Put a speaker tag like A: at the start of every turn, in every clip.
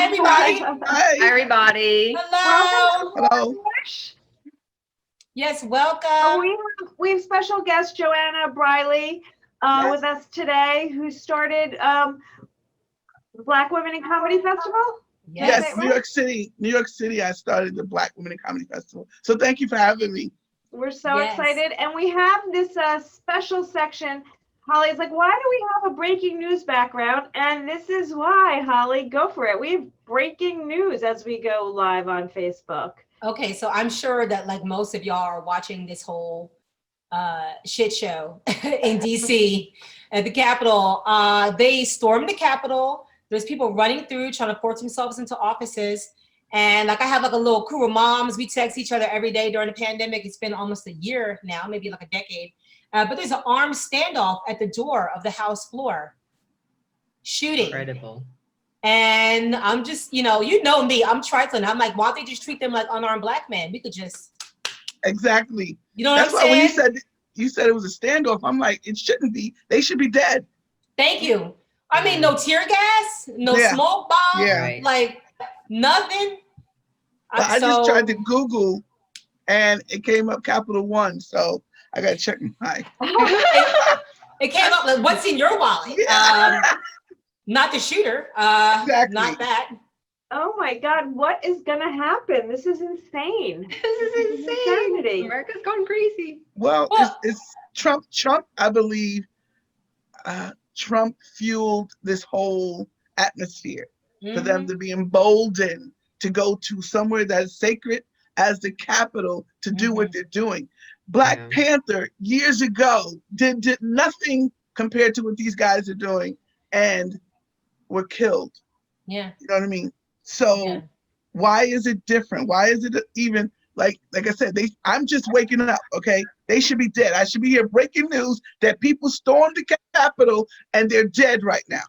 A: Hi, everybody.
B: Hi, everybody.
A: Hello.
C: Hello.
A: Yes, welcome.
D: We have special guest Joanna Briley with us today, who started Black Women in Comedy Festival.
C: Yes, New York City. I started the Black Women in Comedy Festival. So thank you for having me.
D: We're so excited, and we have this special section. Holly's like, why do we have a breaking news background? And this is why, Holly, go for it. We have breaking news as we go live on Facebook.
A: Okay, so I'm sure that like most of y'all are watching this whole shit show in DC at the Capitol. They stormed the Capitol. There's people running through trying to force themselves into offices. And like I have like a little crew of moms. We text each other every day during the pandemic. It's been almost a year now, maybe like a decade. But there's an armed standoff at the door of the House floor. Shooting.
B: Incredible.
A: And I'm just, you know me, I'm trifling. I'm like, why don't they just treat them like unarmed Black men? We could just.
C: Exactly.
A: You know
C: That's
A: what I'm
C: why
A: saying?
C: when you said it was a standoff, I'm like, it shouldn't be. They should be dead.
A: Thank you. I mean, no tear gas, no smoke bomb, like nothing.
C: I just tried to Google and it came up Capital One. So I got to check my.
A: It came up like, what's in your wallet?
C: Yeah.
A: Not the shooter.
C: Exactly.
A: Not that.
D: Oh my God, what is gonna happen? This is insane.
B: This is insane.
D: Insanity.
B: America's gone crazy.
C: Well, it's Trump. Trump, I believe, Trump fueled this whole atmosphere for them to be emboldened to go to somewhere that is sacred as the Capitol to do what they're doing. Black Panther years ago did nothing compared to what these guys are doing, and were killed.
A: Yeah.
C: You know what I mean? So why is it different? Why is it even like I said, I'm just waking up, okay? They should be dead. I should be here breaking news that people stormed the Capitol and they're dead right now.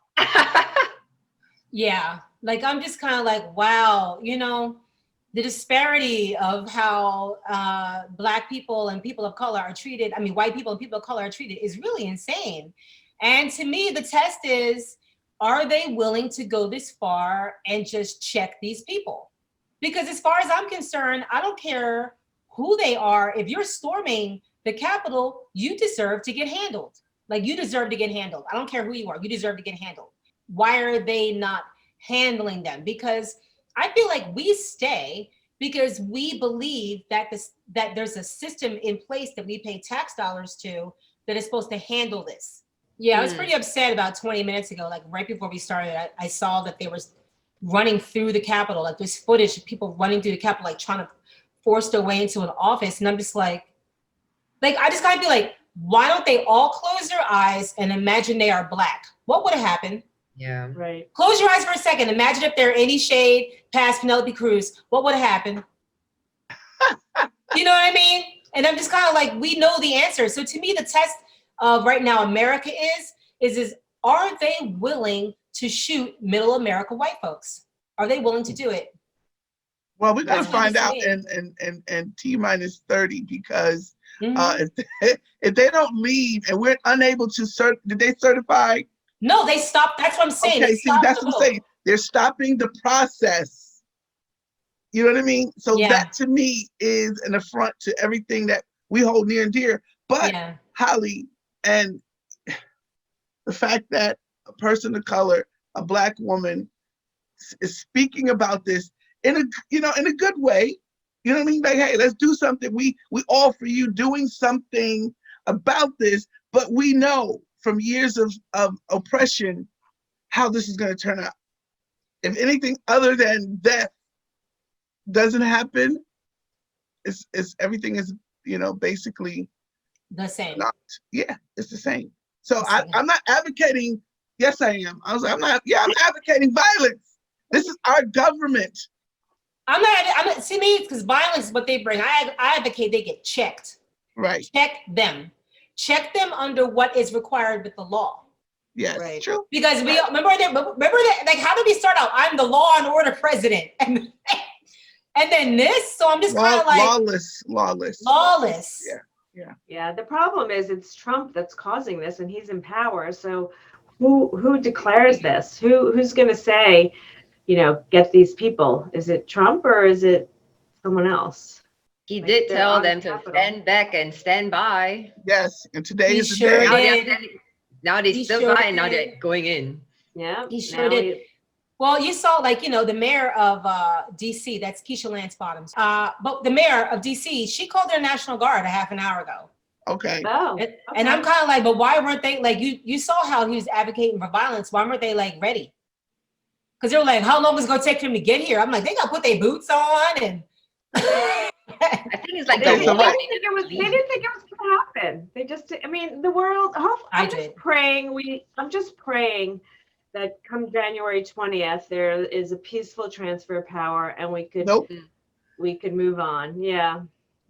A: Yeah. Like, I'm just kind of like, wow, the disparity of how Black people and people of color are treated. I mean, white people and people of color are treated is really insane. And to me, the test is, are they willing to go this far and just check these people? Because as far as I'm concerned, I don't care who they are. If you're storming the Capitol, you deserve to get handled. Like, you deserve to get handled. I don't care who you are. You deserve to get handled. Why are they not handling them? Because I feel like we stay because we believe that that there's a system in place that we pay tax dollars to that is supposed to handle this. Yeah, I was pretty upset about 20 minutes ago, like right before we started, I saw that they were running through the Capitol, like this footage of people running through the Capitol, like trying to force their way into an office. And I'm just like I just gotta be like, why don't they all close their eyes and imagine they are Black? What would have happened?
B: Yeah.
D: Right.
A: Close your eyes for a second. Imagine if they're any shade past Penelope Cruz. What would have happened? You know what I mean? And I'm just kind of like, we know the answer. So to me, the test of right now America is are they willing to shoot middle America white folks? Are they willing to do it?
C: Well, we're gonna find out in T-minus 30 because if they don't leave and we're unable to did they certify?
A: No, they stopped. That's what I'm saying.
C: Okay, see, that's what I'm saying. They're stopping the process. You know what I mean? So that to me is an affront to everything that we hold near and dear. But Holly, and the fact that a person of color, a Black woman, is speaking about this in a good way. You know what I mean? Like, hey, let's do something. We all for you doing something about this, but we know from years of oppression how this is going to turn out. If anything other than death doesn't happen, it's everything is basically
A: the same.
C: It's the same. So I'm not advocating. Yes, I am. I'm advocating violence. This is our government.
A: I'm not. See me, because violence is what they bring. I advocate they get checked.
C: Right.
A: Check them under what is required with the law.
C: Yes, true.
A: Because we remember that. Like, how did we start out? I'm the law and order president, and then this. So I'm just kind of like lawless.
D: Yeah. The problem is it's Trump that's causing this, and he's in power. So who declares this? Who's going to say, get these people? Is it Trump or is it someone else?
B: He
D: Like,
B: did
D: they're
B: tell
D: on
B: them to
D: Capitol.
B: stand back and stand by.
C: Yes, and today
A: He
C: is the
A: sure
C: day.
B: Now they're
A: did.
B: standing. Now they
A: He
B: stood
A: sure
B: by and now
A: did.
B: they're going in.
D: Yeah.
A: He sure did. Well, you saw, like, the mayor of DC, that's Keisha Lance Bottoms. But the mayor of DC, she called their National Guard a half an hour ago.
C: Okay.
D: Oh.
A: And I'm kind of like, but why weren't they, like, you saw how he was advocating for violence. Why weren't they, like, ready? Because they were like, how long is it going to take for him to get here? I'm like, they got to put their boots on and...
B: I think it's like
D: They
B: the
D: didn't
B: wall.
D: think it was going to happen. They just, I mean, the world. I'm just praying that come January 20th, there is a peaceful transfer of power, and we could move on. Yeah.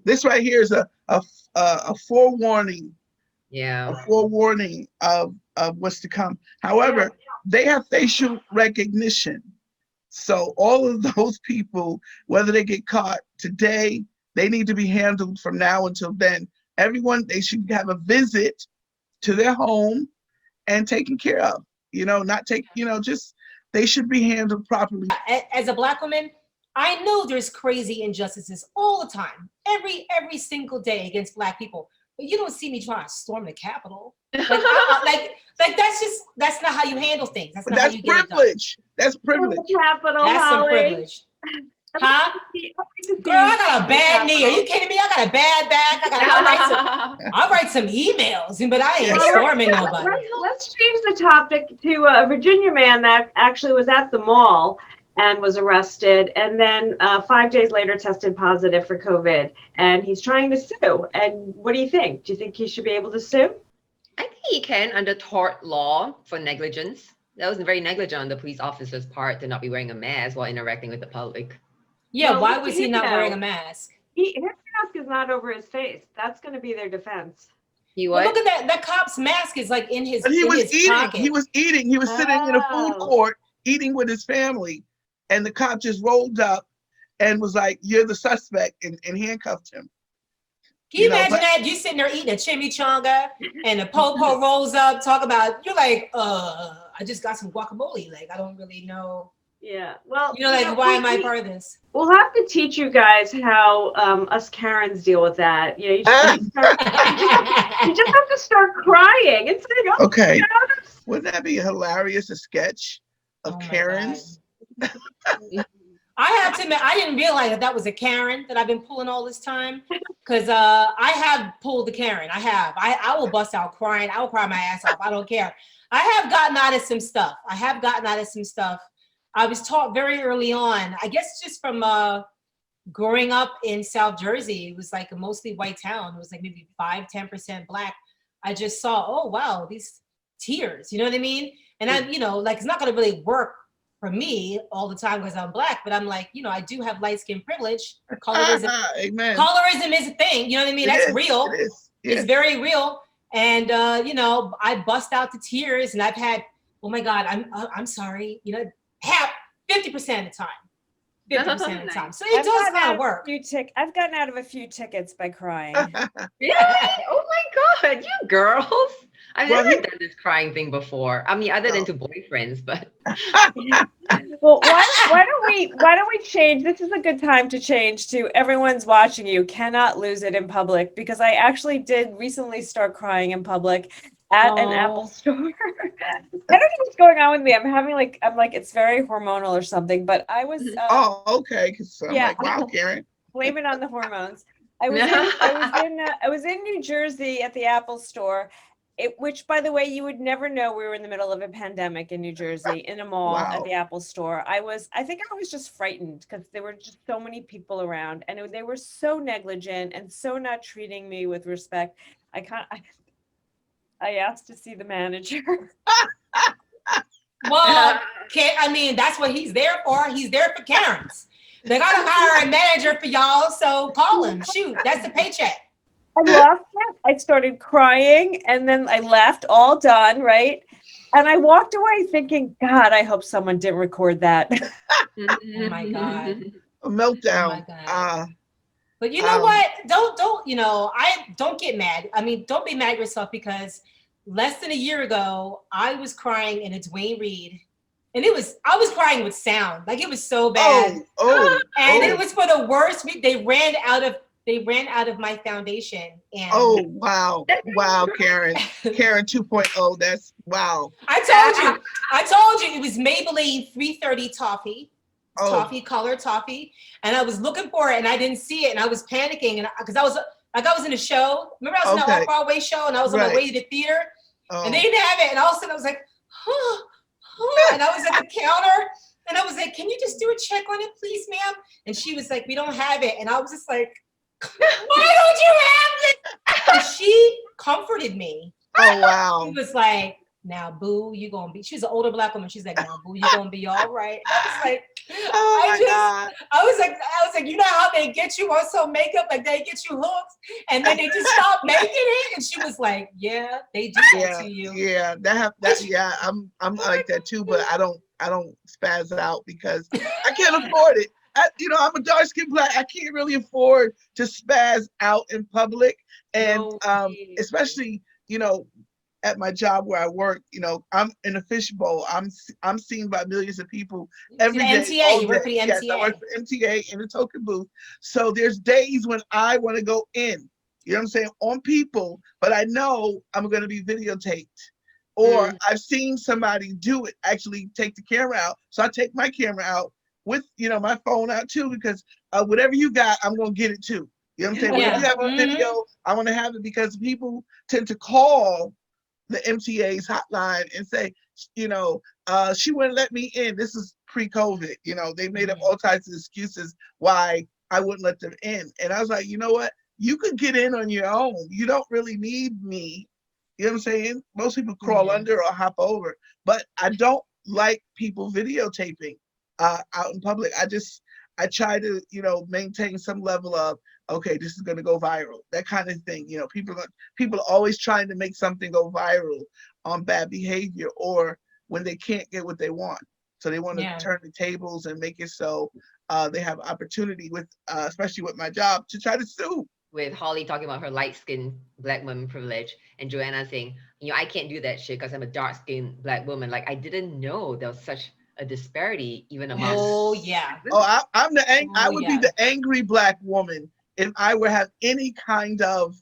C: This right here is a forewarning.
B: Yeah.
C: A forewarning of what's to come. However, they have facial recognition. So all of those people, whether they get caught today, they need to be handled from now until then. Everyone, they should have a visit to their home and taken care of. Just they should be handled properly.
A: As a Black woman, I know there's crazy injustices all the time, every single day against Black people. But you don't see me trying to storm the Capitol. Like that's not how you handle things. That's not how you get
C: privilege. That's privilege.
D: Capital,
A: That's some privilege. Huh? Girl, I got a bad knee. Are you kidding me? I got a bad back. I'll write some emails, but I ain't storming nobody.
D: Let's change the topic to a Virginia man that actually was at the mall and was arrested, and then 5 days later tested positive for COVID, and he's trying to sue. And what do you think? Do you think he should be able to sue?
B: I think he can under tort law for negligence. That was very negligent on the police officer's part to not be wearing a mask while interacting with the public.
A: Yeah,
D: Well,
A: why was he not wearing a mask?
D: His mask is not over his face. That's going to be their defense.
A: Well, look at that. That cop's mask is like in his,
C: but he was eating.
A: pocket.
C: He was eating. He was sitting in a food court eating with his family. And the cop just rolled up and was like, "You're the suspect," and handcuffed him.
A: Can you imagine that? You sitting there eating a chimichanga and the popo rolls up, talk about, you're like, I just got some guacamole. Like, I don't really know.
D: Yeah. Well,
A: why am I part of this?
D: We'll have to teach you guys how us Karens deal with that. You just have to start crying and saying, "Oh,
C: okay." Wouldn't that be hilarious? A sketch of Karens.
A: I have to admit, I didn't realize that was a Karen that I've been pulling all this time, because I have pulled the Karen. I will bust out crying. I will cry my ass off. I don't care. I have gotten out of some stuff. I was taught very early on, I guess just from growing up in South Jersey. It was like a mostly white town. It was like maybe 5-10% Black. I just saw, oh, wow, these tears, you know what I mean? And it's not going to really work for me all the time because I'm Black, but I'm like, I do have light skin privilege. Colorism,
C: Amen.
A: Colorism is a thing. You know what I mean? That's real.
C: It is.
A: It's very real. And I bust out the tears, and I've had, oh my God, I'm sorry. 50% of the time. 50% of the time. So it does kind of work.
E: I've gotten out of a few tickets by crying.
B: Really? Oh my God, you girls. I've never done this crying thing before. I mean, other than to boyfriends, but.
E: Well, why don't we change? This is a good time to change to everyone's watching you. Cannot lose it in public, because I actually did recently start crying in public at an Apple store. I don't know what's going on with me. I'm like it's very hormonal or something. But I was.
C: Okay. So I'm like, wow, Karen.
E: Blame it on the hormones. I was in New Jersey at the Apple store. Which, by the way, you would never know we were in the middle of a pandemic in New Jersey in a mall at the Apple store. I think I was just frightened because there were just so many people around, and they were so negligent and so not treating me with respect. I asked to see the manager.
A: Well, that's what he's there for. He's there for Karens. They gotta hire a manager for y'all, so call him. Shoot, that's the paycheck.
E: I lost it. I started crying, and then I left, all done, right? And I walked away thinking, God, I hope someone didn't record that.
A: Oh my God.
C: A meltdown.
A: Oh my God. But you know what? Don't get mad. I mean, don't be mad at yourself, because less than a year ago, I was crying in a Dwayne Reed And I was crying with sound. Like, it was so bad. And it was for the worst. They ran out of my foundation. And
C: wow, Karen 2.0. That's wow.
A: I told you it was Maybelline 330 toffee, color toffee. And I was looking for it and I didn't see it. And I was panicking. And because I was in a show. Remember, I was in an off-Broadway show and I was on my way to the theater and they didn't have it. And all of a sudden I was like, and I was at the counter and I was like, can you just do a check on it, please, ma'am? And she was like, we don't have it. And I was just like, why don't you have it? And she comforted me.
C: Oh, wow.
A: She was like, now, boo, you gonna be, she's an older Black woman. She's like, now, boo, you gonna be all right. I was like, I was like, you know how they get you on some makeup, like they get you hooked and then they just stop making it? And she was like, yeah, they do that to you.
C: Yeah, I'm like that too, but I don't spaz out because I can't afford it. I'm a dark-skinned Black. I can't really afford to spaz out in public. And especially, at my job where I work, I'm in a fishbowl. I'm seen by millions of people every day.
A: MTA, you work for the MTA.
C: Yes, I work for MTA in the token booth. So there's days when I want to go in, you know what I'm saying, on people, but I know I'm going to be videotaped. Or I've seen somebody do it, actually take the camera out. So I take my camera out with, my phone out too, because whatever you got, I'm going to get it too. You know what I'm saying? When you have a video, I want to have it because people tend to call the MTA's hotline and say, she wouldn't let me in. This is pre-COVID. They made up all types of excuses why I wouldn't let them in. And I was like, you know what? You could get in on your own. You don't really need me. You know what I'm saying? Most people crawl under or hop over, but I don't like people videotaping out in public. I try to, maintain some level of, okay, this is going to go viral, that kind of thing. People are always trying to make something go viral on bad behavior or when they can't get what they want. So they want to turn the tables and make it so they have opportunity with, especially with my job, to try to sue.
B: With Hollie talking about her light-skinned Black woman privilege and Joanna saying, I can't do that shit because I'm a dark-skinned Black woman. Like, I didn't know there was such a disparity even among.
C: I would be the angry Black woman if I were have any kind of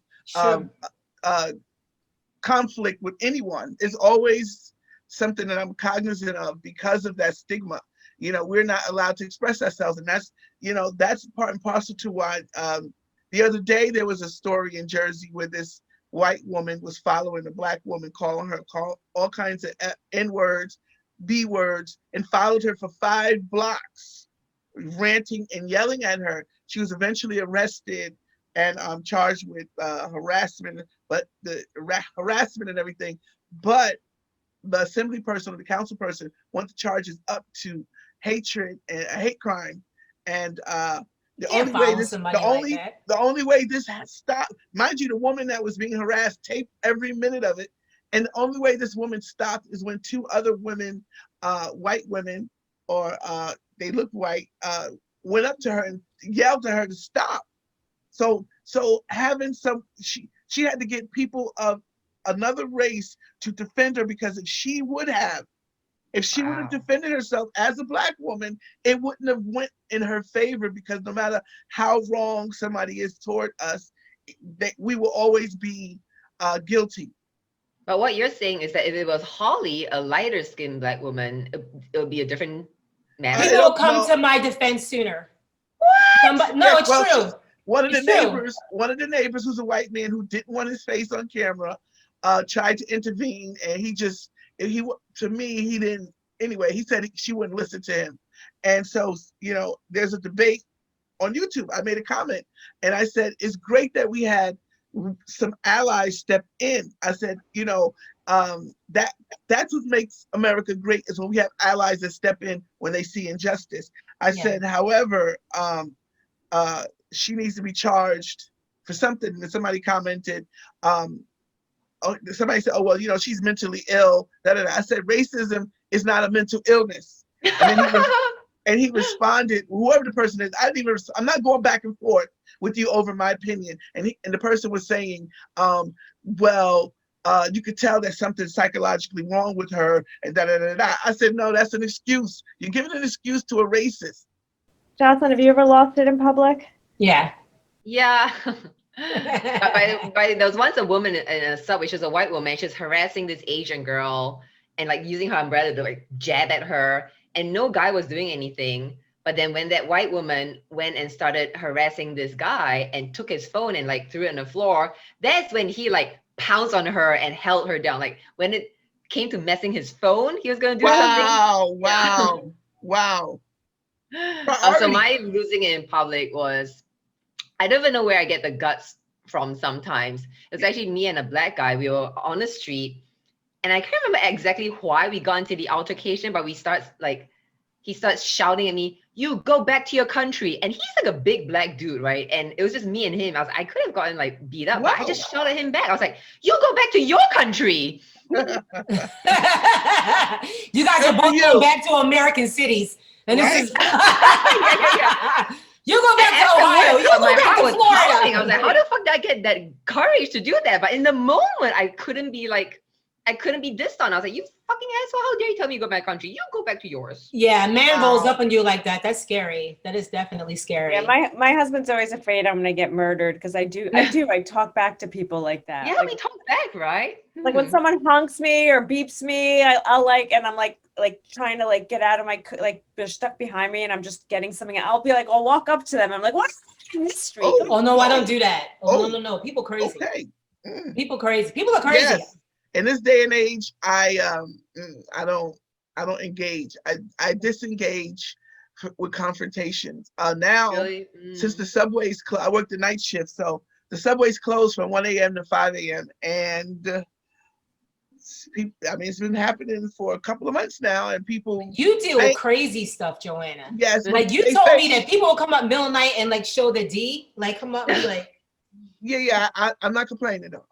C: conflict with anyone. It's always something that I'm cognizant of because of that stigma. We're not allowed to express ourselves, and that's part and parcel to why. The other day there was a story in Jersey where this white woman was following a Black woman, calling her all kinds of N-words, B-words, and followed her for 5 blocks, ranting and yelling at her. She was eventually arrested and charged with harassment, but the harassment and everything. But the assembly person or the council person want the charges up to hatred and hate crime. And the only way this has stopped, mind you, the woman that was being harassed taped every minute of it. And the only way this woman stopped is when 2 other women, white women, or they look white, went up to her and yelled at her to stop. So having she had to get people of another race to defend her, because if she would have defended herself as a Black woman, it wouldn't have went in her favor, because no matter how wrong somebody is toward us, we will always be guilty.
B: But what you're saying is that if it was Hollie, a lighter skinned Black woman, it would be a different matter.
A: People come to my defense sooner. What? It's true.
C: One of the neighbors who's a white man who didn't want his face on camera, tried to intervene, and he didn't. Anyway, he said she wouldn't listen to him. And so, there's a debate on YouTube. I made a comment and I said, it's great that we had some allies step in. I said, that's what makes America great, is when we have allies that step in when they see injustice. I said, however, she needs to be charged for something. And somebody commented, somebody said, oh, well, she's mentally ill. I said, racism is not a mental illness. And he responded, whoever the person is, I'm not going back and forth with you over my opinion. And the person was saying, well, you could tell there's something psychologically wrong with her, and da-da-da-da. I said, no, that's an excuse. You're giving an excuse to a racist.
D: Jocelyn, have you ever lost it in public?
A: Yeah.
B: Yeah. There was once a woman in a subway, she was a white woman, she's harassing this Asian girl and like using her umbrella to like jab at her, and no guy was doing anything. But then when that white woman went and started harassing this guy and took his phone and like threw it on the floor, that's when he like pounced on her and held her down. Like when it came to messing his phone, he was going to do something.
C: Wow.
B: So my losing it in public was, I don't even know where I get the guts from sometimes. It was actually me and a black guy. We were on the street, and I can't remember exactly why we got into the altercation, but he starts shouting at me, "You go back to your country." And he's like a big black dude, right? And it was just me and him. I could have gotten like beat up, but I just shouted him back. I was like, "You go back to your country."
A: You guys are both going back to American cities. And this is you go back to Ohio. You go back to Florida.
B: I was like, how the fuck did I get that courage to do that? But in the moment, I couldn't be dissed on. I was like, you fucking asshole, how dare you tell me to go back country? You go back to yours.
A: Yeah, man rolls up on you like that. That's scary. That is definitely scary.
E: Yeah, my husband's always afraid I'm gonna get murdered because I talk back to people like that.
B: Yeah,
E: like,
B: we talk back, right?
E: Like when someone honks me or beeps me, I'll like, and I'm like trying to like get out of my, like they're stuck behind me and I'm just getting something. I'll be like, I'll walk up to them. I'm like, what's in this street?
A: Oh no, I don't do that. No. People crazy. Okay. People crazy. People are crazy. Yes.
C: In this day and age, I don't engage. I disengage with confrontations. Now, really? Since the subways I work the night shift, so the subways closed from 1 a.m. to 5 a.m. and it's been happening for a couple of months now, and people.
A: You deal with crazy stuff, Joanna.
C: Yes,
A: like you told me that people will come up middle of the night and like show the D, like come up and be like.
C: Yeah, I'm not complaining though.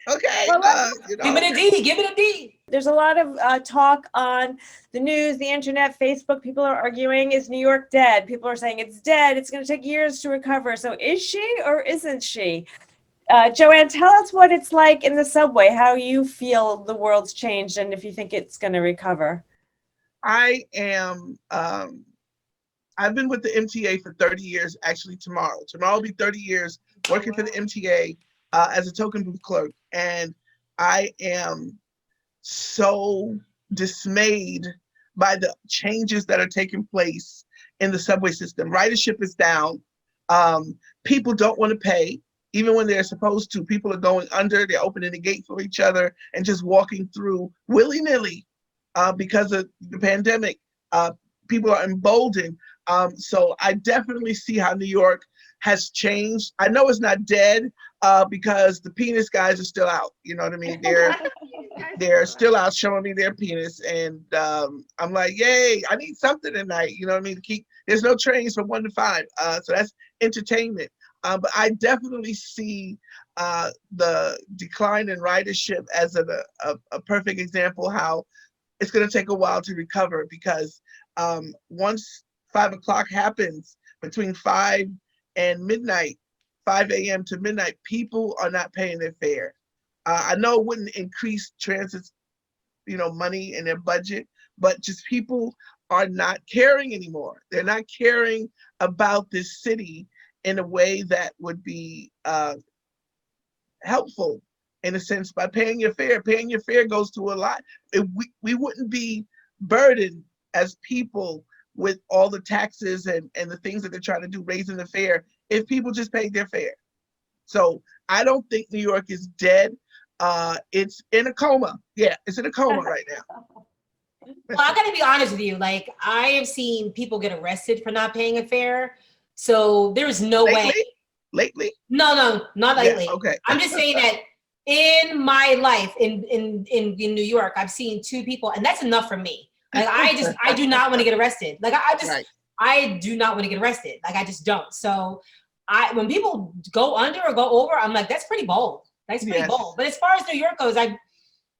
C: Okay.
A: Well, give it a D.
E: There's a lot of talk on the news, the internet, Facebook. People are arguing, is New York dead? People are saying it's dead. It's going to take years to recover. So is she or isn't she? Joanne, tell us what it's like in the subway, how you feel the world's changed and if you think it's going to recover.
C: I am... I've been with the MTA for 30 years, actually tomorrow. Tomorrow will be 30 years working for the MTA as a token booth clerk. And I am so dismayed by the changes that are taking place in the subway system. Ridership is down. People don't want to pay, even when they're supposed to. People are going under, they're opening the gate for each other and just walking through willy-nilly because of the pandemic. People are emboldened. So I definitely see how New York has changed. I know it's not dead because the penis guys are still out. You know what I mean? They're still out showing me their penis, and I'm like, yay! I need something tonight. You know what I mean? There's no trains from 1 to 5, so that's entertainment. But I definitely see the decline in ridership as a perfect example how it's going to take a while to recover, because once 5 o'clock happens, between 5 and midnight, 5 a.m. to midnight, people are not paying their fare. I know it wouldn't increase transit, money in their budget, but just people are not caring anymore. They're not caring about this city in a way that would be helpful, in a sense, by paying your fare. Paying your fare goes to a lot. We wouldn't be burdened as people with all the taxes and the things that they're trying to do, raising the fare, if people just paid their fare. So I don't think New York is dead. It's in a coma. Yeah, it's in a coma right now.
A: Well, I gotta be honest with you. Like, I have seen people get arrested for not paying a fare. So there's no way.
C: Lately?
A: No, not lately.
C: Yeah, okay.
A: I'm just saying that in my life in New York, I've seen 2 people, and that's enough for me. Like, I do not want to get arrested. Like, I do not want to get arrested. Like, I just don't. So when people go under or go over, I'm like, that's pretty bold. That's pretty bold. But as far as New York goes,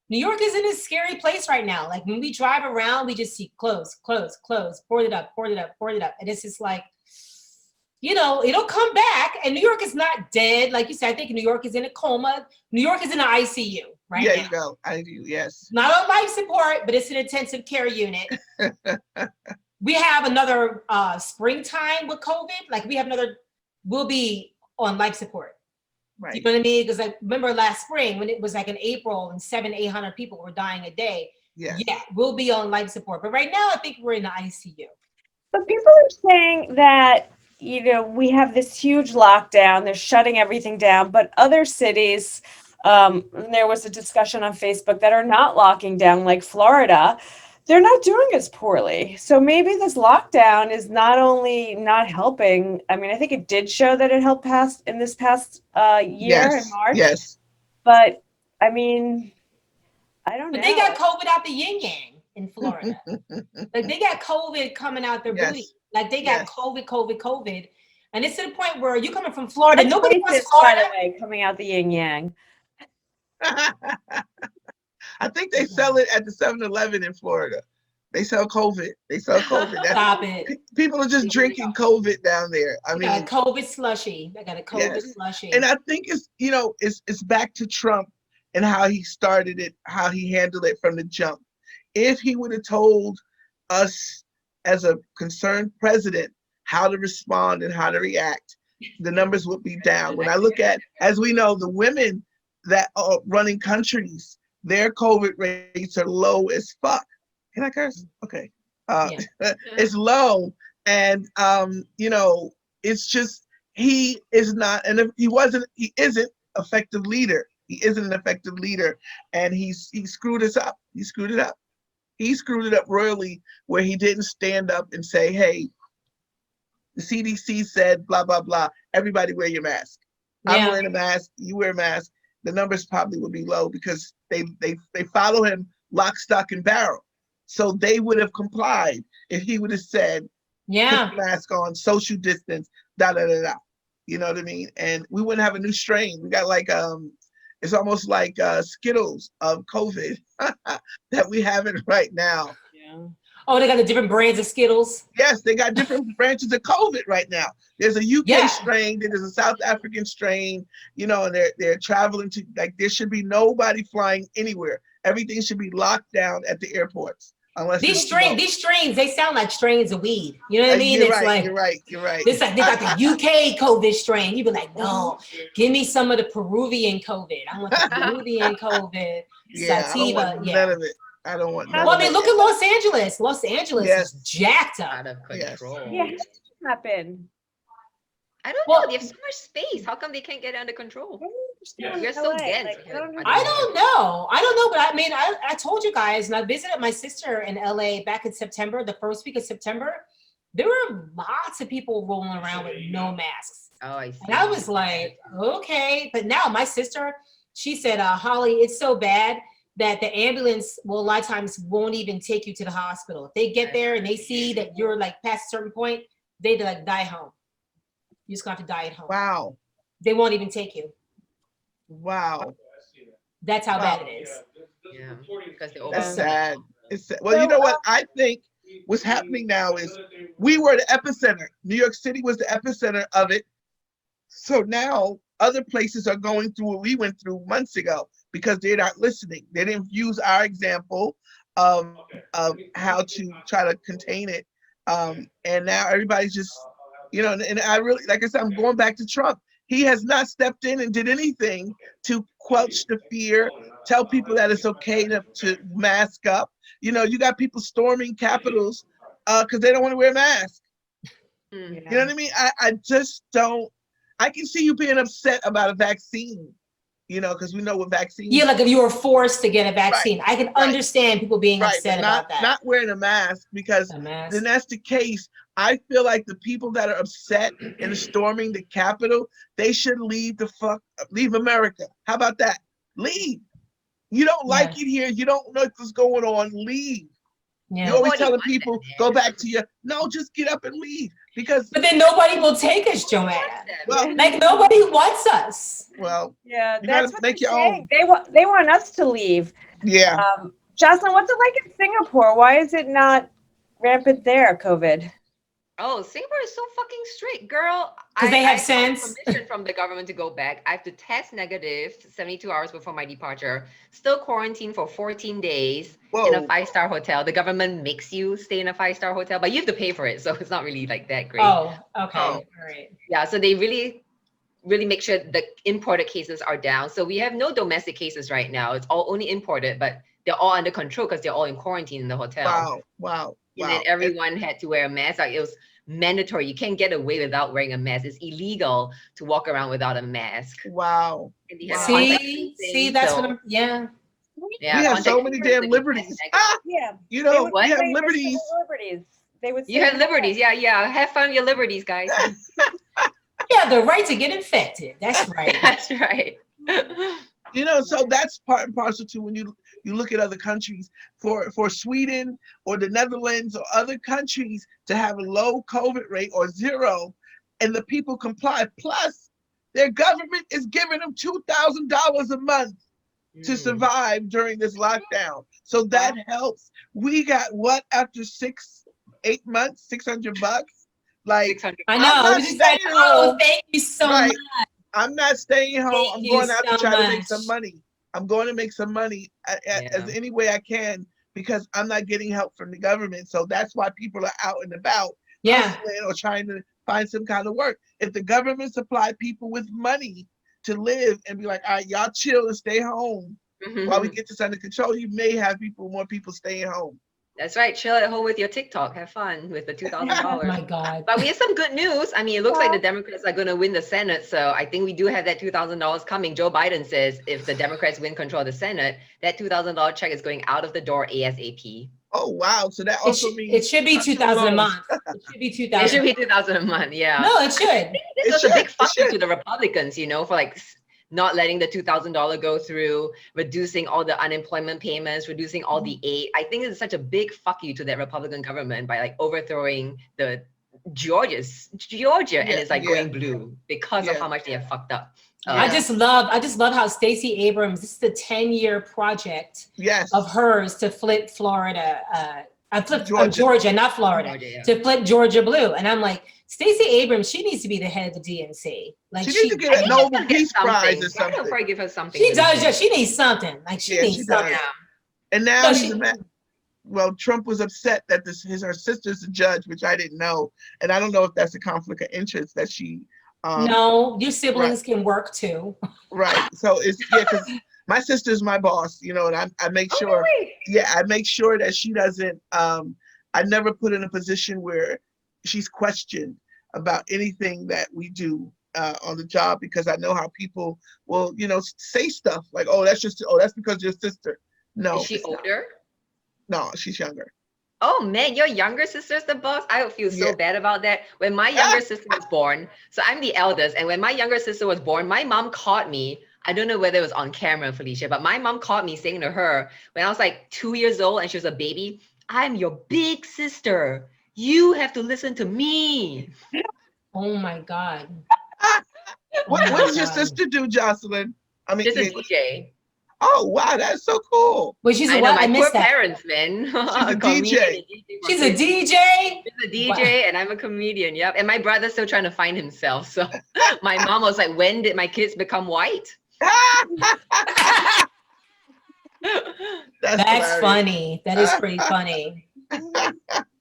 A: New York is in a scary place right now. Like, when we drive around, we just see close, boarded up. And it's just like, you know, it'll come back. And New York is not dead. Like you said, I think New York is in a coma. New York is in an ICU right now.
C: Yeah, you go. I do, yes.
A: Not on life support, but it's an intensive care unit. We have another springtime with COVID. Like we'll be on life support.
C: Right.
A: You know what I mean? Because I remember last spring when it was like in April and 700-800 people were dying a day.
C: Yes.
A: Yeah, we'll be on life support. But right now, I think we're in the ICU.
E: But people are saying that, you know, we have this huge lockdown. They're shutting everything down. But other cities, there was a discussion on Facebook that are not locking down, like Florida. They're not doing as poorly. So maybe this lockdown is not only not helping. I mean, I think it did show that it helped in this past year in March.
C: Yes.
E: But I mean, I don't know.
A: But they got COVID out the yin yang in Florida. Like they got COVID coming out their booty. Like they got COVID. And it's to the point where you coming from Florida.
E: That's
A: nobody
E: racist,
A: wants Florida.
E: by the way, coming out the yin yang.
C: I think they sell it at the 7-Eleven in Florida. They sell COVID.
A: Stop it.
C: People are just drinking COVID down there. I mean,
A: got a COVID slushy. They got a COVID slushy.
C: And I think it's, you know, it's back to Trump and how he started it, how he handled it from the jump. If he would have told us as a concerned president how to respond and how to react, the numbers would be down. When I look at, as we know, the women that are running countries, their COVID rates are low as fuck. Can I curse? Okay. It's low. And, you know, it's just, he is not, and if he isn't effective leader. He isn't an effective leader. And he screwed us up. He screwed it up. He screwed it up royally where he didn't stand up and say, hey, the CDC said, blah, blah, blah. Everybody wear your mask. I'm wearing a mask. You wear a mask. The numbers probably would be low because they follow him lock, stock, and barrel. So they would have complied if he would have said, put the mask on, social distance, da, da, da, da. You know what I mean? And we wouldn't have a new strain. We got like, it's almost like Skittles of COVID that we have it right now.
A: Yeah. Oh, they got the different brands of Skittles?
C: Yes, they got different branches of COVID right now. There's a UK strain, there's a South African strain, you know, and they're traveling to, like, there should be nobody flying anywhere. Everything should be locked down at the airports. Unless
A: these strains, they sound like strains of weed. You know what I mean?
C: You're right. It's
A: like they got the UK COVID strain. You be like, no, give me some of the Peruvian COVID. I want the Peruvian COVID. Sativa.
C: I don't want none of it. I don't want none
A: Well,
C: of
A: I mean,
C: it.
A: look at Los Angeles. Los Angeles is jacked up.
B: Out of control.
E: Yeah, how did that happen?
B: I don't know. They have so much space. How come they can't get under control? You're so dense.
A: I don't know. But I mean, I told you guys, and I visited my sister in LA back in September, the first week of September. There were lots of people rolling around with no masks.
B: Oh, I see.
A: And I was like, okay. But now my sister, she said, Hollie, it's so bad that the ambulance will a lot of times won't even take you to the hospital. If they get there and they see that you're like past a certain point, they like die home. You just got to die at home.
C: Wow.
A: They won't even take you.
C: Wow.
A: That's how bad it is.
B: Yeah. Because
C: that's sad. It's sad. Well, you know what? I think what's happening now is we were the epicenter. New York City was the epicenter of it. So now other places are going through what we went through months ago because they're not listening. They didn't use our example of how to try to contain it. And now everybody's just, you know, and I really, like I said, I'm going back to Trump. He has not stepped in and did anything to quelch the fear, tell people that it's okay to mask up. You know, you got people storming capitals because they don't want to wear a mask. You know what I mean? I just don't, I can see you being upset about a vaccine, you know, because we know what vaccines.
A: Yeah, like if you were forced to get a vaccine. I can understand people being upset about that.
C: Not wearing a mask, because then that's the case. I feel like the people that are upset and storming the Capitol, they should leave America. How about that? Leave. You don't like it here. You don't know what's going on. Leave.
A: Yeah.
C: You're always telling people, go back to no, just get up and leave. But
A: then nobody will take us, Joanna.
C: Well,
A: like nobody wants us.
C: Well,
E: yeah,
C: you
E: that's
C: gotta make your own.
E: They want us to leave.
C: Yeah.
E: Jocelyn, what's it like in Singapore? Why is it not rampant there, COVID?
B: Oh, Singapore is so fucking strict, girl.
A: Because they have
B: I
A: sense.
B: Permission from the government to go back. I have to test negative 72 hours before my departure. Still quarantined for 14 days in a 5-star hotel. The government makes you stay in a 5-star hotel, but you have to pay for it, so it's not really like that great.
A: Oh, okay, all right.
B: Yeah, so they really make sure the imported cases are down. So we have no domestic cases right now. It's all only imported, but they're all under control because they're all in quarantine in the hotel.
C: Wow.
B: And then everyone had to wear a mask. Like, it was mandatory. You can't get away without wearing a mask. It's illegal to walk around without a mask.
C: Wow.
A: See, that's what I'm,
B: yeah.
C: We have so many damn liberties. You know, we have liberties.
E: They would.
B: You have liberties. Yeah. Have fun with your liberties, guys.
A: Yeah, the right to get infected. That's right.
B: That's right.
C: You know, so that's part and parcel to when you look at other countries. For Sweden or the Netherlands or other countries to have a low COVID rate or zero, and the people comply. Plus, their government is giving them $2,000 a month to survive during this lockdown. So that helps. We got what after 6-8 months, $600? Like,
A: I know. Thank you so much.
C: I'm not staying home. I'm going out to try to make some money. I'm going to make some money as any way I can because I'm not getting help from the government. So that's why people are out and about hustling or trying to find some kind of work. If the government supplied people with money to live and be like, all right, y'all chill and stay home while we get this under control, you may have more people staying home.
B: That's right. Chill at home with your TikTok. Have fun with the $2,000.
A: Oh my God.
B: But we have some good news. I mean, it looks like the Democrats are going to win the Senate. So I think we do have that $2,000 coming. Joe Biden says if the Democrats win control of the Senate, that $2,000 check is going out of the door ASAP.
C: Oh, wow. So that also means
A: it should be $2,000 a month. It should be $2,000.
B: It should be $2,000 a month. Yeah.
A: No, it should.
B: This was a big fuck you to the Republicans, you know, for like not letting the $2,000 go through, reducing all the unemployment payments, reducing all the aid. I think it's such a big fuck you to that Republican government by like overthrowing the Georgia, and it's like going blue because of how much they have fucked up.
A: I just love how Stacey Abrams, this is the 10-year project of hers to flip Florida, Georgia, not Florida, to flip Georgia blue. And I'm like, Stacey Abrams, she needs to be the head of the DNC. Like
C: she needs to get a Nobel Peace Prize or something.
B: I'll probably give her something.
A: She does. She needs something. Like she needs something.
C: Does. And now Trump was upset that her sister's a judge, which I didn't know, and I don't know if that's a conflict of interest that she.
A: No, your siblings can work too.
C: Right. So it's because my sister's my boss, you know, and I make sure. I make sure that she doesn't. I never put in a position where she's questioned about anything that we do on the job, because I know how people will, you know, say stuff like, that's because your sister. No.
B: Is she older?
C: No, she's younger.
B: Oh man, your younger sister's the boss? I would feel so bad about that. When my younger sister was born, so I'm the eldest, and when my younger sister was born, my mom caught me. I don't know whether it was on camera, Felicia, but my mom caught me saying to her when I was like 2 years old and she was a baby, "I'm your big sister. You have to listen to me."
A: Oh my God.
C: What does your sister do, Jocelyn? I mean,
B: she's a DJ.
C: Oh wow, that's so cool.
A: Well, she's I missed that.
B: Parents, man.
C: She's a DJ.
A: She's a DJ.
B: She's a DJ, and I'm a comedian. Yep. And my brother's still trying to find himself. So my mom was like, "When did my kids become white?"
A: That's funny. That is pretty funny.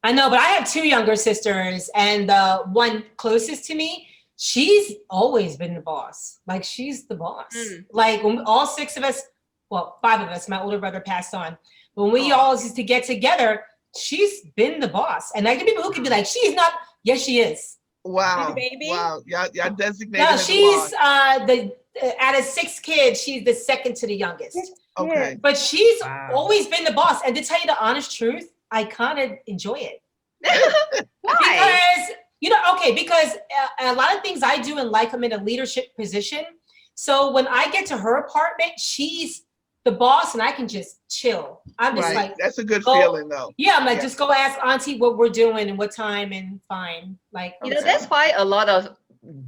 A: I know, but I have two younger sisters, and the one closest to me, she's always been the boss. Like, she's the boss. Like, when all six of us, well, five of us, my older brother passed on. When we all used to get together, she's been the boss. And like the people who could be like, she's not. Yes, she is.
C: Wow.
E: Baby.
C: Wow. Y'all designated.
A: No, she's out of 6 kids, she's the second to the youngest.
C: Okay.
A: But she's always been the boss. And to tell you the honest truth, I kind of enjoy it.
B: Why?
A: Because a lot of things I do in life, I'm in a leadership position. So when I get to her apartment, she's the boss and I can just chill. I'm just like,
C: that's a good feeling though.
A: Yeah, I'm like, just go ask Auntie what we're doing and what time, and fine. Like,
B: that's why a lot of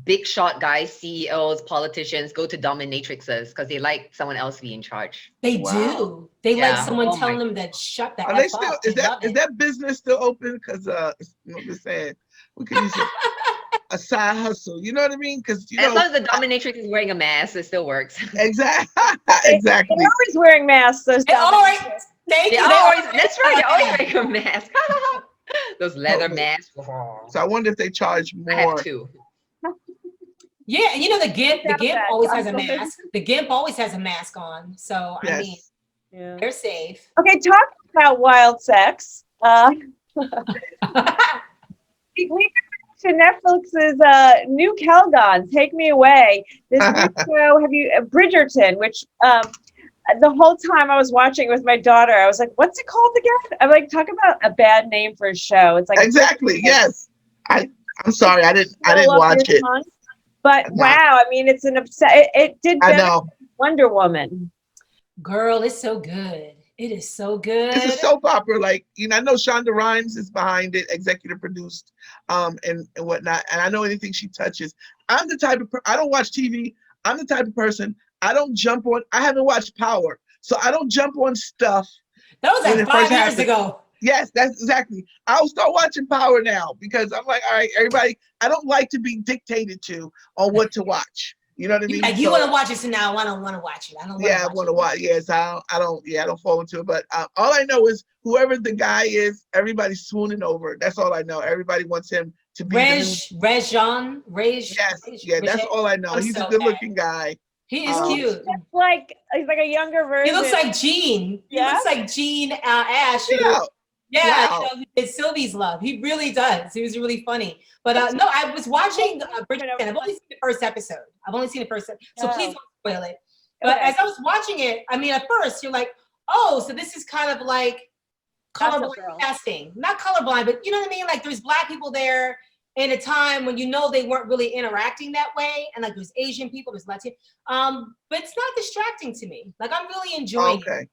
B: big shot guys, CEOs, politicians go to dominatrixes because they like someone else be in charge.
A: They do. They like someone telling them that shut the
C: Are
A: F
C: they still,
A: up.
C: is that business still open? Because I'm just saying, we could use a side hustle. You know what I mean? Because
B: as long as the dominatrix is wearing a mask, it still works.
C: Exactly.
E: They're always wearing masks. Those dominatrix.
A: Thank you.
B: That's right. They're always wearing a mask. Those leather masks.
C: So I wonder if they charge more.
B: I have two.
A: Yeah, and you know the Gimp always has a mask. The Gimp always has a mask on. So I mean, they're safe.
E: Okay, talk about wild sex. We to Netflix's new Calgon, Take Me Away. This new show, Bridgerton, which the whole time I was watching it with my daughter, I was like, what's it called again? I'm like, talk about a bad name for a show. It's like
C: exactly, yes. I'm sorry, I didn't watch it.
E: But wow, I mean, it's an it did better than Wonder Woman.
A: Girl, it's so good. It is so good.
C: It's a soap opera, like, you know, I know Shonda Rhimes is behind it, executive produced, and whatnot. And I know anything she touches. I'm the type of I don't watch TV. I'm the type of person, I don't jump on, I haven't watched Power, so I don't jump on stuff.
A: That was like 5 years ago.
C: Yes, that's exactly. I'll start watching Power now because I'm like, all right, everybody, I don't like to be dictated to on what to watch. You know what I mean?
A: Like, you want to watch it, so now I don't want to watch it. I don't.
C: I want to watch. Yes, I don't fall into it. But all I know is whoever the guy is, everybody's swooning over. That's all I know. Everybody wants him to be.
A: Yes,
C: that's all I know. He's a good-looking guy.
A: He is cute.
E: He's like a younger version.
A: He looks like Gene.
E: Yeah?
A: He looks like Gene Ash. Yeah, wow. You know, it's Sylvie's Love. He really does. He was really funny. But no, I was watching Bridgerton. I've only seen the first episode. So please don't spoil it. But as I was watching it, I mean, at first you're like, oh, so this is kind of like colorblind casting. Not colorblind, but you know what I mean? Like there's Black people there in a time when you know they weren't really interacting that way. And like there's Asian people, there's Latin. But it's not distracting to me. Like I'm really enjoying it.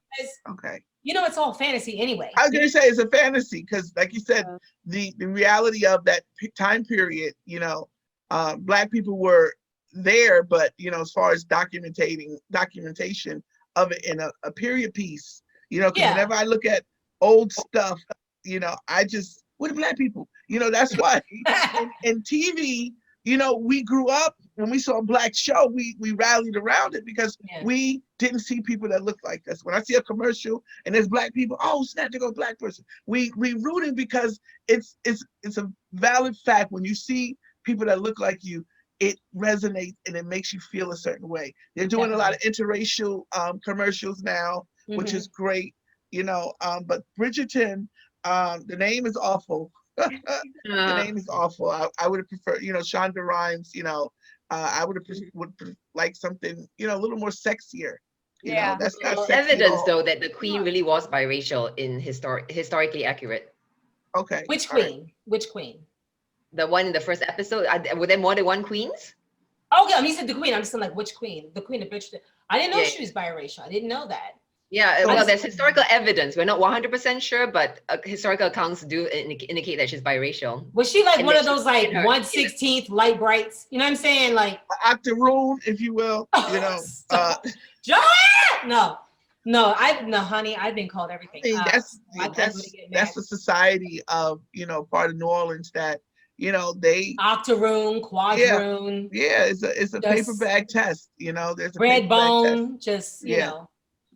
A: Okay. You know, it's all fantasy anyway.
C: I was going to say it's a fantasy because, like you said, the reality of that time period, you know, Black people were there, but, you know, as far as documentation of it in a period piece, you know, because whenever I look at old stuff, you know, what are Black people? You know, that's why in TV, you know, we grew up when we saw a Black show, we rallied around it because we didn't see people that look like us. When I see a commercial and there's Black people, oh snap, there goes a Black person. We rooting because it's a valid fact. When you see people that look like you, it resonates and it makes you feel a certain way. They're doing a lot of interracial commercials now, which is great, you know. But Bridgerton, the name is awful. The name is awful. I would have preferred, you know, Shonda Rhimes, you know, I would like something, you know, a little more sexier. You know, that's not
B: evidence though that the Queen really was biracial in historically accurate.
C: Okay.
A: Which Queen? Which Queen?
B: The one in the first episode. Were there more than one Queens?
A: Okay, I mean, you said the Queen. I'm just saying, like, which Queen? The Queen of Bridgerton. I didn't know she was biracial. I didn't know that.
B: Yeah, well, there's historical evidence. We're not 100% sure, but historical accounts do indicate that she's biracial.
A: Was she like one of those like 1/16th light brights? You know what I'm saying? Like
C: octoroon, if you will. You know,
A: Joanna. No, honey, I've been called everything.
C: That's the society of, you know, part of New Orleans that, you know, they
A: octoroon, quadroon.
C: Yeah, it's a paper bag test. You know, there's a
A: red bone. Just you know.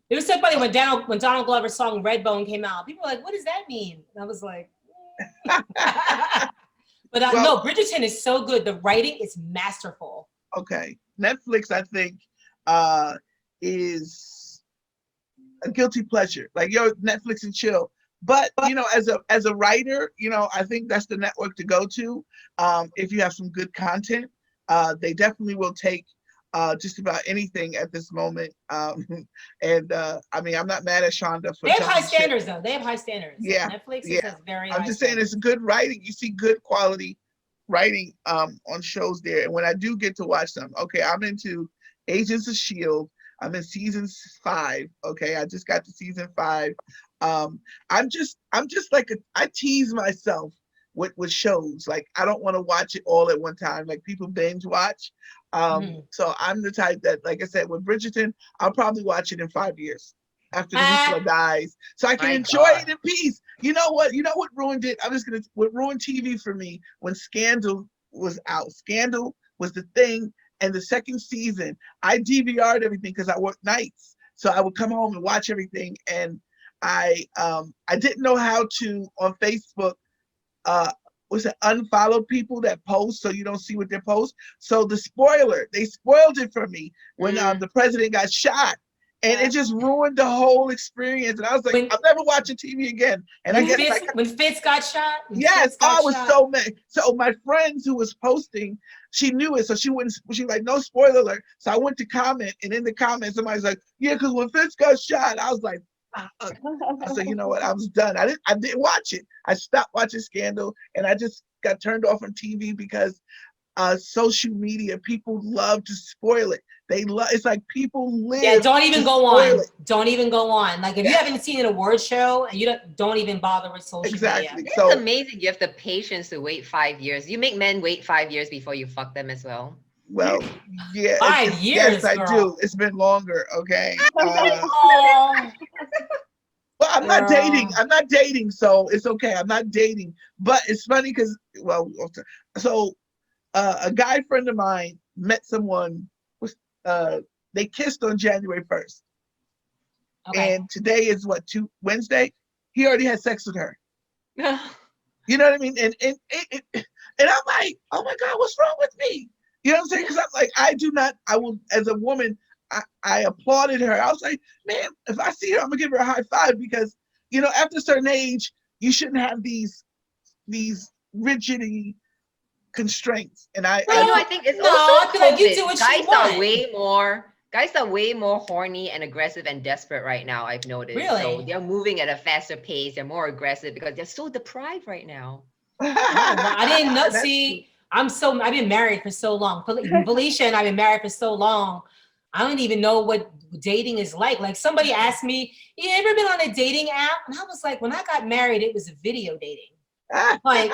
A: It was so funny when Donald Glover's song Redbone came out. People were like, what does that mean? And I was like, But no, Bridgerton is so good. The writing is masterful.
C: Okay. Netflix, I think, is a guilty pleasure. Like, Netflix and chill. But, you know, as a writer, you know, I think that's the network to go to. If you have some good content, they definitely will take just about anything at this moment. I mean, I'm not mad at Shonda for.
A: They have high standards, though. They have high standards.
C: Yeah,
A: Netflix has very.
C: I'm just saying, it's good writing. You see good quality writing on shows there, and when I do get to watch them, okay, I'm into Agents of S.H.I.E.L.D. I'm in season 5. Okay, I just got to season 5. I'm just like I tease myself with shows. Like I don't want to watch it all at one time. Like people binge watch. So I'm the type that, like I said, with Bridgerton, I'll probably watch it in 5 years after the Nicola dies, so I can enjoy it in peace. You know what? You know what ruined it? What ruined TV for me when Scandal was out. Scandal was the thing, and the second season, I DVR'd everything because I worked nights, so I would come home and watch everything. And I didn't know how to on Facebook. Unfollow people that post so you don't see what they post. So they spoiled it for me when the president got shot. And it just ruined the whole experience. And I was like, I'm never watching TV again. And I guess
A: when Fitz got shot?
C: Yes, I was so mad. So my friends who was posting, she knew it. So she was like, no spoiler alert. So I went to comment, and in the comments, somebody's like, yeah, because when Fitz got shot, I was like, I said, you know what? I was done. I didn't watch it. I stopped watching Scandal, and I just got turned off on TV because social media, people love to spoil it. It's like people live.
A: Yeah, don't even go on. Don't even go on. Like if you haven't seen an award show, and you don't even bother with social media.
B: It's amazing you have the patience to wait 5 years. You make men wait 5 years before you fuck them as well.
C: Well, yeah.
A: 5 years.
C: Yes, I do. It's been longer. Okay. Well, I'm not dating. I'm not dating, so it's okay. I'm not dating. But it's funny because, a guy friend of mine met someone. They kissed on January 1st. Okay. And today is Wednesday? He already had sex with her. You know what I mean? And I'm like, oh my God, what's wrong with me? You know what I'm saying? Because I'm like, I will, as a woman, I applauded her. I was like, man, if I see her, I'm gonna give her a high five because, after a certain age, you shouldn't have these rigidity constraints. And I
B: think it's also like you do what guys are way more horny and aggressive and desperate right now, I've noticed.
A: Really?
B: So they're moving at a faster pace. They're more aggressive because they're so deprived right now.
A: I didn't know. See, I've been married for so long. Felicia and I've been married for so long. I don't even know what dating is like. Like somebody asked me, you ever been on a dating app? And I was like, when I got married, it was a video dating. Like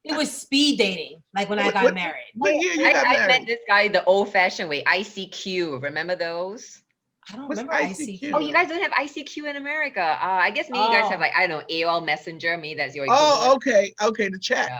A: it was speed dating, like when I got married.
B: I met this guy the old-fashioned way, ICQ. Remember those?
A: I don't remember ICQ.
B: Oh, you guys don't have ICQ in America. I guess maybe you guys have AOL Messenger. Maybe that's your.
C: Okay. The chat,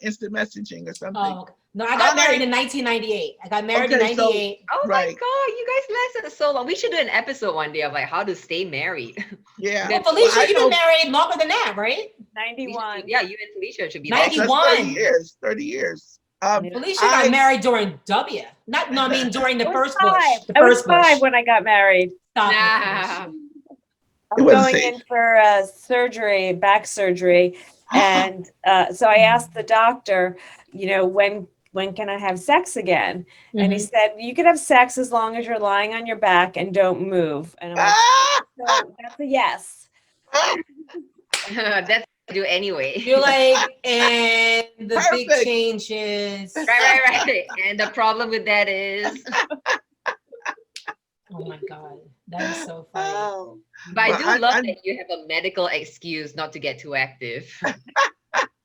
C: instant messaging or something.
A: Oh, okay. No, I got married in 1998. I got married in 98.
B: Oh my God, you guys lasted so long. We should do an episode one day of how to stay married.
C: Yeah.
A: Well, Felicia, you've been married longer than that, right?
E: 91.
B: Yeah, you and Felicia should be
A: 91.
C: 30 years.
A: Felicia got married during during the first Bush.
E: I was 5 when I got married.
A: Stop.
E: I'm going in for surgery, back surgery. And so I asked the doctor, when can I have sex again? Mm-hmm. And he said, you can have sex as long as you're lying on your back and don't move. And I'm like, so that's a yes.
B: That's what I do anyway.
A: You're like, and the big changes.
B: Right. And the problem with that is.
A: Oh my God, that is so funny.
B: But I do love that you have a medical excuse not to get too active.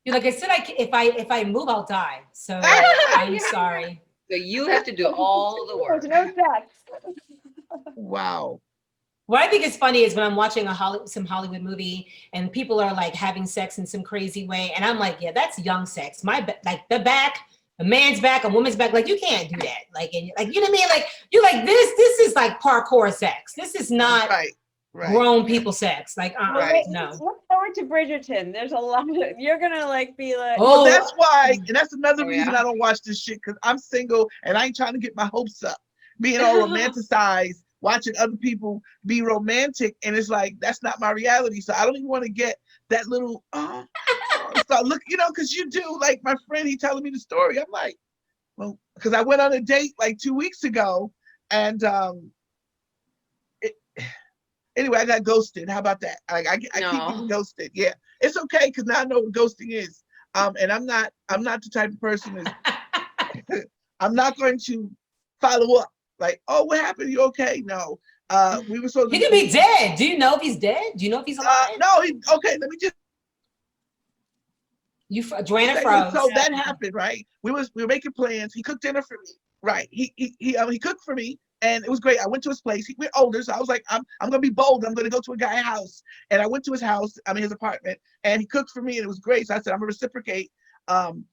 A: You're like, I said, if I move, I'll die. So I'm sorry.
B: So you have to do all the work.
E: No sex.
C: Wow.
A: What I think is funny is when I'm watching some Hollywood movie and people are like having sex in some crazy way, and I'm like, yeah, that's young sex. The man's back, a woman's back. Like you can't do that. Like, and like, you know what I mean? Like you're like this is like parkour sex. This is not grown people sex. Like no.
E: Look forward to Bridgerton. There's a lot of you're gonna be like.
C: Oh, well, that's why, and that's another reason I don't watch this shit because I'm single and I ain't trying to get my hopes up, being all romanticized, watching other people be romantic, and it's like that's not my reality. So I don't even want to get that little. So look, because you do, like my friend, he telling me the story. I'm like, well, because I went on a date like 2 weeks ago, and anyway, I got ghosted. How about that? I keep getting ghosted. Yeah, it's okay because now I know what ghosting is. And I'm not the type of person that I'm not going to follow up. Like, oh, what happened? You okay? No. We were supposed to.
A: He could be dead. Do you know if he's dead? Do you know if he's alive?
C: No. Okay. Let me just.
A: Joanna froze.
C: So that happened, right? We were making plans. He cooked dinner for me, right? He cooked for me, and it was great. I went to his place. We're older, so I was like, I'm gonna be bold. I'm gonna go to a guy's house, and I went to his house. His apartment, and he cooked for me, and it was great. So I said, I'm gonna reciprocate. And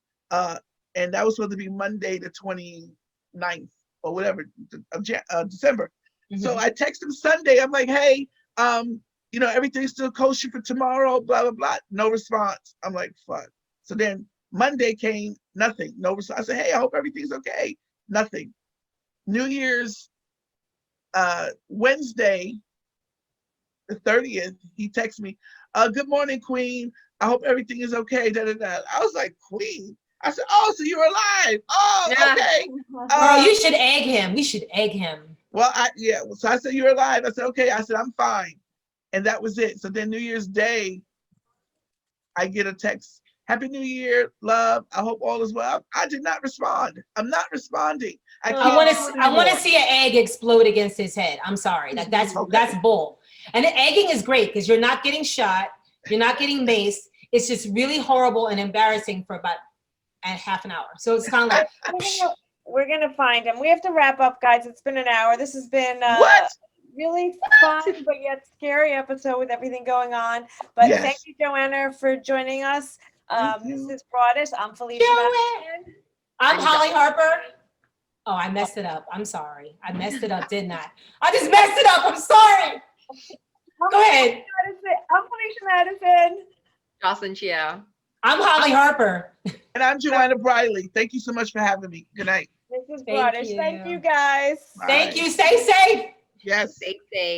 C: that was supposed to be Monday, the 29th or whatever of December. Mm-hmm. So I text him Sunday. I'm like, hey, everything's still kosher for tomorrow. Blah blah blah. No response. I'm like, fuck. So then Monday came, nothing, no response. I said, hey, I hope everything's okay. Nothing. New Year's Wednesday, the 30th, he texts me, good morning, Queen. I hope everything is okay. Da, da, da. I was like, Queen? I said, oh, so you're alive. Oh, okay.
A: Girl, you should egg him. We should egg him.
C: Well, so I said, you're alive. I said, okay. I said, I'm fine. And that was it. So then New Year's Day, I get a text. Happy New Year, love. I hope all is well. I did not respond. I'm not responding. I
A: want to see an egg explode against his head. I'm sorry. That's bull. And the egging is great because you're not getting shot. You're not getting maced. It's just really horrible and embarrassing for about a half an hour. So it's kind of like
E: we're gonna find him. We have to wrap up, guys. It's been an hour. This has been really fun but yet scary episode with everything going on. But thank you, Joanna, for joining us. This is BROADish. I'm Felicia Madison.
A: I'm Hollie Harper. Oh, I messed it up. I'm sorry. I messed it up, didn't I? I just messed it up. I'm sorry. Go ahead.
E: I'm Felicia Madison.
B: Jocelyn Chia.
A: I'm Hollie Harper.
C: And I'm Joanna Briley. Thank you so much for having me. Good night.
E: This is BROADish. Thank you, guys.
A: Thank you. Stay safe.
C: Yes.
B: Stay safe.